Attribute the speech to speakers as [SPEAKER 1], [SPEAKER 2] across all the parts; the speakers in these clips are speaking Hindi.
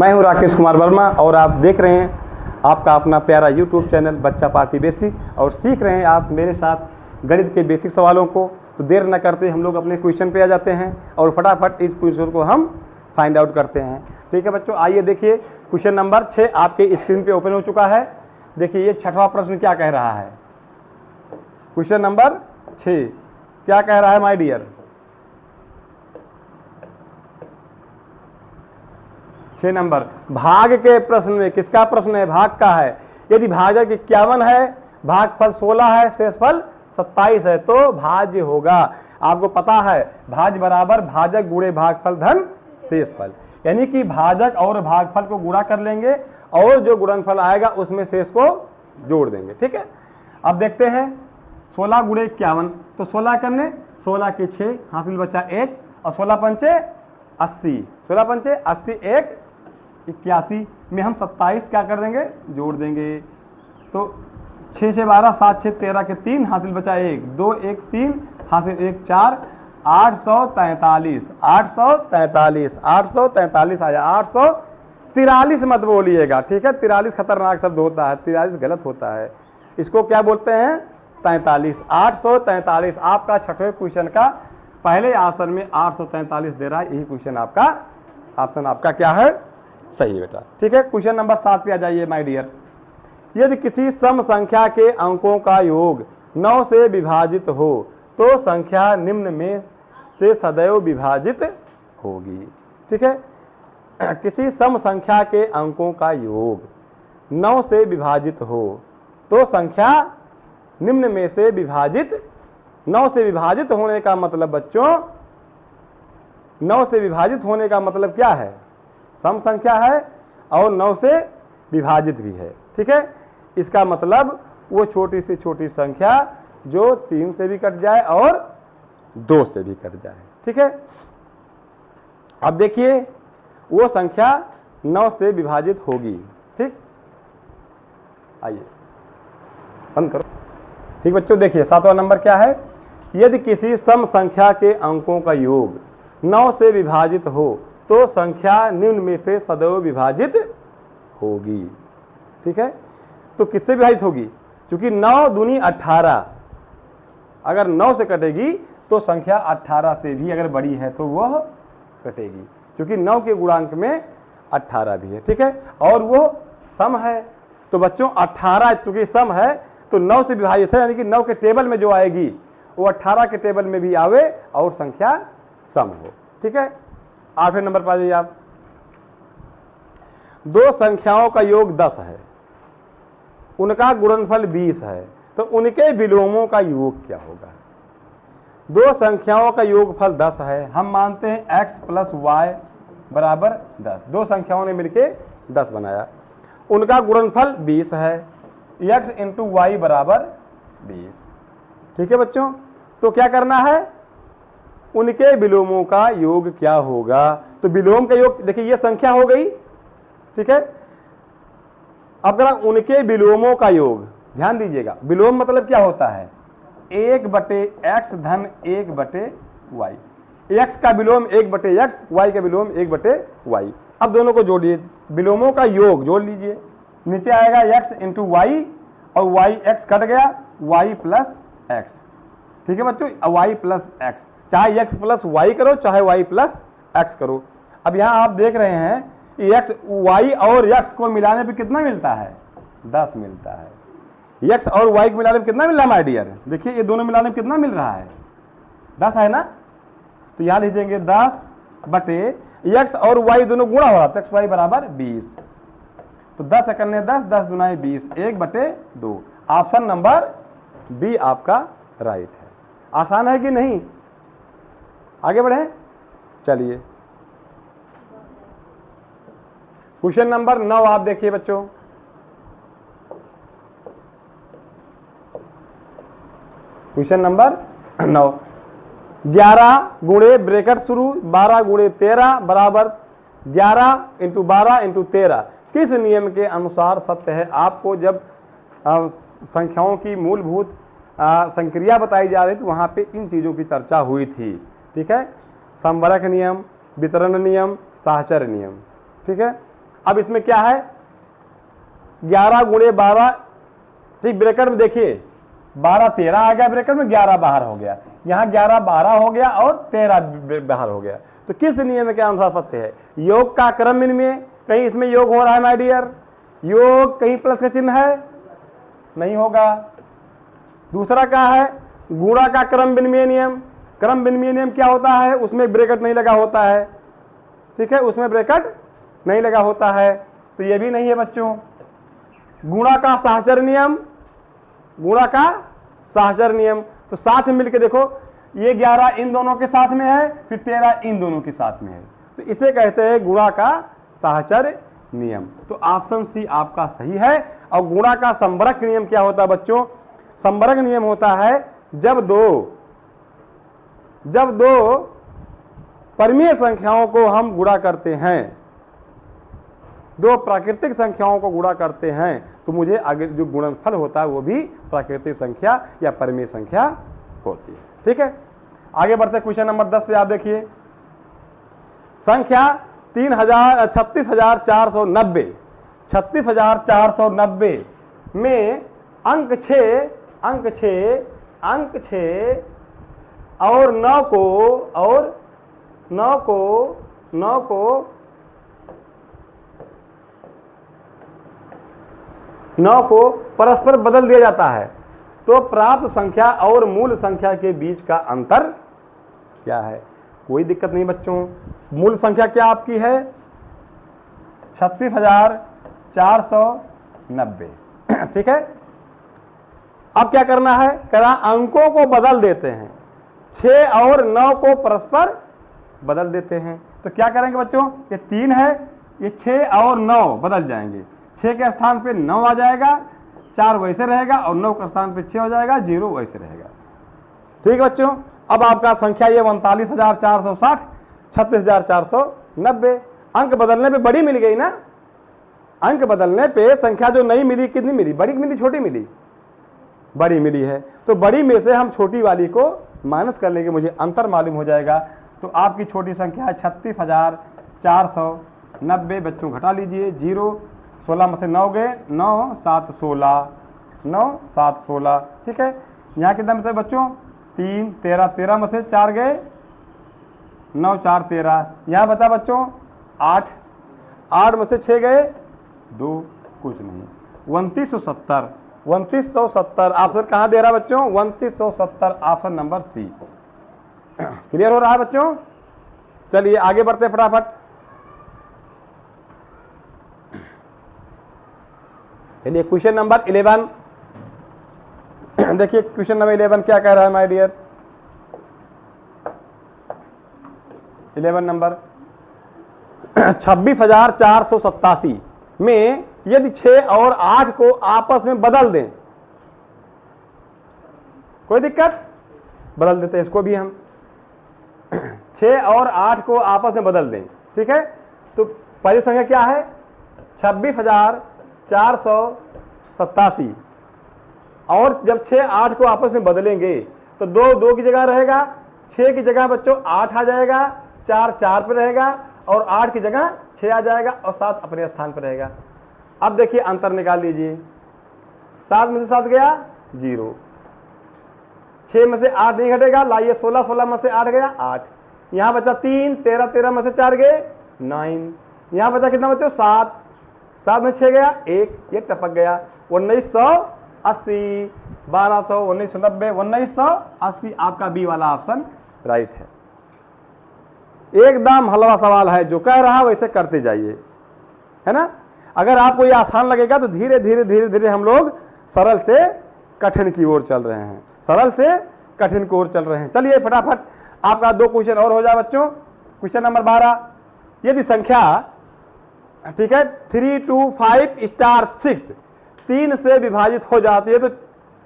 [SPEAKER 1] मैं हूं राकेश कुमार वर्मा और आप देख रहे हैं आपका अपना प्यारा यूट्यूब चैनल बच्चा पार्टी बेसिक और सीख रहे हैं आप मेरे साथ गणित के बेसिक सवालों को। तो देर न करते हम लोग अपने क्वेश्चन पे आ जाते हैं और फटाफट इस क्वेश्चन को हम फाइंड आउट करते हैं। ठीक है बच्चों, आइए देखिए क्वेश्चन नंबर 6 आपके स्क्रीन पे ओपन हो चुका है। देखिए ये छठवां प्रश्न क्या कह रहा है। क्वेश्चन नंबर 6 क्या कह रहा है माय डियर। 6 नंबर भाग के प्रश्न में किसका प्रश्न है? भाग का है। यदि भाजक 51 है, भागफल 16 है, शेषफल 27 है तो भाज्य होगा। आपको पता है भाज्य बराबर भाजक गुणे भागफल धन शेषफल, यानी कि भाजक और भागफल को गुणा कर लेंगे और जो गुणनफल आएगा उसमें शेष को जोड़ देंगे। ठीक है, अब देखते हैं 16 गुणे 51 तो 16 करने 16 के 6 हासिल बचा 1 और 16 पंचे 80, 16 पंचे 80 1 81 में हम 27 क्या कर देंगे? जोड़ देंगे। तो 6 से 12 7 6 13 के 3 हासिल बचा 1 2 1 3 हासिल 1 4 843 843 आया। 843 मत बोलिएगा, ठीक है। 43 खतरनाक शब्द होता है, 43 गलत होता है। इसको क्या बोलते हैं? 43। 843 आपका छठवें क्वेश्चन का पहले आंसर में 843 दे रहा है। यही क्वेश्चन आपका ऑप्शन आपका क्या है? सही बेटा। ठीक है, क्वेश्चन नंबर 7 पे आ जाइए माय डियर। यदि किसी सम संख्या के अंकों का योग 9 से विभाजित हो तो संख्या निम्न में से सदैव विभाजित होगी। ठीक है, किसी सम संख्या के अंकों का योग 9 से विभाजित हो तो संख्या निम्न में से विभाजित। 9 से विभाजित होने का मतलब बच्चों, 9 से विभाजित होने का मतलब क्या है? सम संख्या है और 9 से विभाजित भी है। ठीक है, इसका मतलब वो छोटी से छोटी संख्या जो 3 से भी कट जाए और 2 से भी कट जाए। ठीक है, अब देखिए वो संख्या 9 से विभाजित होगी। ठीक, आइए बंद करो। ठीक बच्चों, देखिए 7वां नंबर क्या है। यदि किसी सम संख्या के अंकों का योग 9 से विभाजित हो तो संख्या निम्न में से सदैव विभाजित होगी। ठीक है, तो किससे विभाजित होगी? क्योंकि 9 दूनी 18, अगर 9 से कटेगी तो संख्या 18 से भी अगर बड़ी है तो वह कटेगी, क्योंकि 9 के गुणांक में 18 भी है। ठीक है, और वो सम है तो बच्चों 18 चूंकि सम है तो 9 से विभाजित है, यानी कि 9 के टेबल में जो आएगी वो 18 के टेबल में भी आवे और संख्या सम हो। ठीक है, 8वें नंबर पर आ जाइए आप। 2 संख्याओं का योग 10 है, उनका गुणनफल 20 है तो उनके विलोमों का योग क्या होगा? 2 संख्याओं का योगफल 10 है, हम मानते हैं x + y बराबर 10। 2 संख्याओं ने मिलके 10 बनाया, उनका गुणनफल 20 है, x × y बराबर 20। ठीक है बच्चों, तो क्या करना है? उनके विलोमों का योग क्या होगा? तो विलोम का योग देखिए ये संख्या हो गई। ठीक है, अब अगर उनके विलोमों का योग ध्यान दीजिएगा, विलोम मतलब क्या होता है? 1/x धन 1/y। x का विलोम 1/x, y का विलोम 1/y। अब दोनों को जोड़िए, विलोमों का योग जोड़ लीजिए। नीचे आएगा x × y और y x कट गया y + x। ठीक है बच्चों, y + x, चाहे x + y करो चाहे y + x करो। अब यहाँ आप देख रहे हैं x y और x को मिलाने पे कितना मिलता है? 10 मिलता है। x और y को मिलाने पे कितना मिल रहा है माय डियर? देखिए ये दोनों मिलाने पे कितना मिल रहा है? 10 है ना। तो यहाँ लीजिएंगे 10 बटे x और y दोनों गुणा हो रहा है, x y बराबर 20। तो 10 एकन्ने 10, 10 दूनाए 20, 1/2। ऑप्शन नंबर बी आपका राइट है। आसान है कि नहीं? आगे बढ़े, चलिए क्वेश्चन नंबर 9 आप देखिए बच्चों। क्वेश्चन नंबर 9, 11 गुणे ब्रैकेट शुरू 12 गुणे 13 बराबर 11 × 12 × 13 किस नियम के अनुसार सत्य है? आपको जब संख्याओं की मूलभूत संक्रिया बताई जा रही थी वहाँ पे इन चीज़ों की चर्चा हुई थी। ठीक है, समवर्क नियम, वितरण नियम, साहचर्य नियम। ठीक है, अब इसमें क्या है, 11 गुणे 12, ठीक, ब्रैकेट में देखिए 12 13 आ गया ब्रैकेट में, 11 बाहर हो गया, यहाँ 11 12 हो गया और 13 बाहर हो गया। तो किस नियम के अनुसार सत्य है? योग का क्रम विनिमय, कहीं इसमें योग हो रहा है माय डियर, योग कहीं प्लस का चिन्ह है, नहीं होगा। दूसरा क्या है, गुणा का क्रम विनिमय नियम। क्रम विनिमय नियम क्या होता है, उसमें ब्रैकेट नहीं लगा होता है, ठीक है, उसमें ब्रैकेट नहीं लगा होता है, तो ये भी नहीं है बच्चों। गुणा का सहचर नियम, गुणा का सहचर नियम, तो साथ में मिलकर देखो, ये 11 इन दोनों के साथ में है, फिर 13 इन दोनों के साथ में है, तो इसे कहते हैं गुणा का सहचर नियम। तो ऑप्शन सी आपका सही है। और गुणा का संबरक नियम क्या होता है बच्चों? संबरक नियम होता है जब दो परमीय संख्याओं को हम गुणा करते हैं, दो प्राकृतिक संख्याओं को गुणा करते हैं, तो मुझे आगे जो गुणनफल होता है वो भी प्राकृतिक संख्या या परमीय संख्या होती है। ठीक है, आगे बढ़ते क्वेश्चन नंबर 10 पे आप देखिए, संख्या 36,490 में अंक 6 और 9 को परस्पर बदल दिया जाता है, तो प्राप्त संख्या और मूल संख्या के बीच का अंतर क्या है? कोई दिक्कत नहीं बच्चों, मूल संख्या क्या आपकी है? 36,490। ठीक है, अब क्या करना है, अंकों को बदल देते हैं, 6 और 9 को परस्पर बदल देते हैं। तो क्या करेंगे बच्चों, ये 3 है, ये 6 और 9 बदल जाएंगे, 6 के स्थान पे 9 आ जाएगा, 4 वैसे रहेगा और 9 के स्थान पे 6 हो जाएगा, 0 वैसे रहेगा। ठीक है बच्चों, अब आपका संख्या ये 39,460, 36,490। अंक बदलने पे बड़ी मिल गई ना, अंक बदलने पे संख्या जो नहीं मिली, कितनी मिली? बड़ी मिली, छोटी मिली? बड़ी मिली है। तो बड़ी में से हम छोटी वाली को माइनस कर लेंगे, मुझे अंतर मालूम हो जाएगा। तो आपकी छोटी संख्या है 36,490। बच्चों घटा लीजिए, 0, 16 में से 9 गए, 9 7 16, 9 7 16। ठीक है, यहाँ कितना बचा बच्चों? 3 13, 13 में से 4 गए, 9 4 13। यहाँ बचा बच्चों 8, 8 में से 6 गए, 2, कुछ नहीं। 2970, 2970 ऑप्शन कहाँ दे रहा है बच्चों? 2970 ऑप्शन नंबर सी। क्लियर हो रहा है बच्चों? चलिए आगे बढ़ते हैं फटाफट। चलिए क्वेश्चन नंबर 11 देखिए, क्वेश्चन नंबर 11 क्या कह रहा है माय डियर? 11 नंबर 26,487 में यदि 6 और 8 को आपस में बदल दें, कोई दिक्कत? बदल देते हैं इसको भी हम, 6 और 8 को आपस में बदल दें। ठीक है, तो पहली संख्या क्या है? 26,487। और जब 6 8 को आपस में बदलेंगे तो 2 2 की जगह रहेगा, 6 की जगह बच्चों 8 आ जाएगा, 4 4 पे रहेगा और 8 की जगह 6 आ जाएगा और 7 अपने स्थान पर रहेगा। अब देखिए अंतर निकाल लीजिए, 7 में से 7 गया 0, 6 में से 8 नहीं घटेगा, लाइए 16, 16 में से 8 गया 8, यहाँ बचा 3, 13, 13 में से 4 गए 9, यहाँ बचा कितना बच्चों? 7, 7 में 6 गया 1, ये टपक गया। 1980, 1200, 1990, 1980 आपका बी वाला ऑप्शन राइट है। एकदम हलवा सवाल है, जो कह रहा है वैसे करते जाइए, है ना। अगर आपको ये आसान लगेगा तो धीरे धीरे धीरे धीरे हम लोग सरल से कठिन की ओर चल रहे हैं, सरल से कठिन की ओर चल रहे हैं। चलिए फटाफट आपका 2 क्वेश्चन और हो जाए बच्चों। क्वेश्चन नंबर 12, यदि संख्या, ठीक है, 3 2 5 स्टार 6 3 से विभाजित हो जाती है तो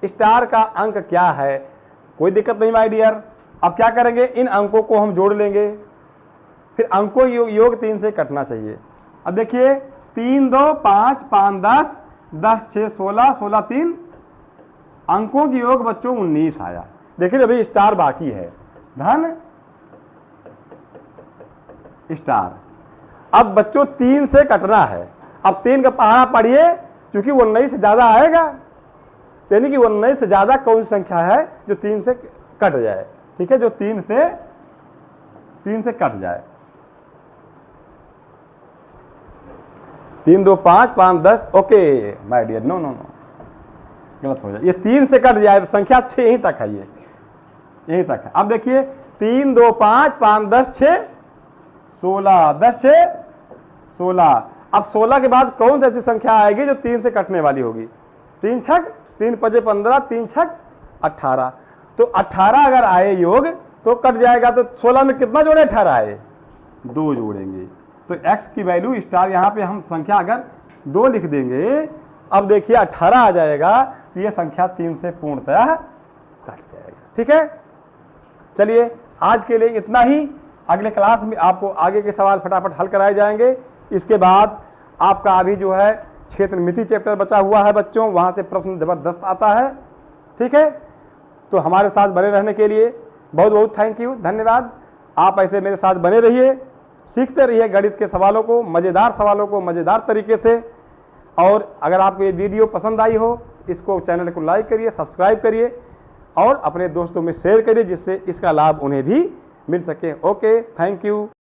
[SPEAKER 1] स्टार का अंक क्या है? कोई दिक्कत नहीं माय डियर। अब क्या करेंगे, इन अंकों को हम जोड़ लेंगे, फिर अंकों योग 3 से कटना चाहिए। अब देखिए 3 2 5 5 10, 10 6 16, 16 3, अंकों की योग बच्चों 19 आया। देखिए अभी स्टार बाकी है, धन स्टार। अब बच्चों 3 से कटना है। अब 3 का पहाड़ा पढ़िए, क्योंकि 19 से ज़्यादा आएगा, यानी कि 19 से ज़्यादा कौन सी संख्या है जो 3 से कट जाए। ठीक है, जो 3 से कट जाए। 3 2 5 5 10, okay my dear, no no no, गलत हो जाए। ये 3 से कट जाए, संख्या 6 यहीं तक है, ये यहीं तक है। अब देखिए 3 2 5 5 10 6 16, 10 6 16। अब 16 के बाद कौन सी ऐसी संख्या आएगी जो 3 से कटने वाली होगी? 3 छक 3 पजे 15, 3 छक 18। तो 18 अगर आए योग तो कट जाएगा। तो 16 में कितना जोड़े? 18 आए, 2 जोड़ेंगे। तो x की वैल्यू स्टार, यहाँ पे हम संख्या अगर 2 लिख देंगे, अब देखिए 18 आ जाएगा, तो ये संख्या 3 से पूर्णतः कट जाएगा। ठीक है, चलिए आज के लिए इतना ही। अगले क्लास में आपको आगे के सवाल फटाफट हल कराए जाएंगे। इसके बाद आपका अभी जो है क्षेत्रमिति चैप्टर बचा हुआ है बच्चों, वहाँ से प्रश्न जबरदस्त आता है। ठीक है, तो हमारे साथ बने रहने के लिए बहुत बहुत थैंक यू, धन्यवाद। आप ऐसे मेरे साथ बने रहिए, सीखते रहिए गणित के सवालों को, मज़ेदार सवालों को मज़ेदार तरीके से। और अगर आपको ये वीडियो पसंद आई हो, इसको चैनल को लाइक करिए, सब्सक्राइब करिए और अपने दोस्तों में शेयर करिए, जिससे इसका लाभ उन्हें भी मिल सके। Okay, thank you.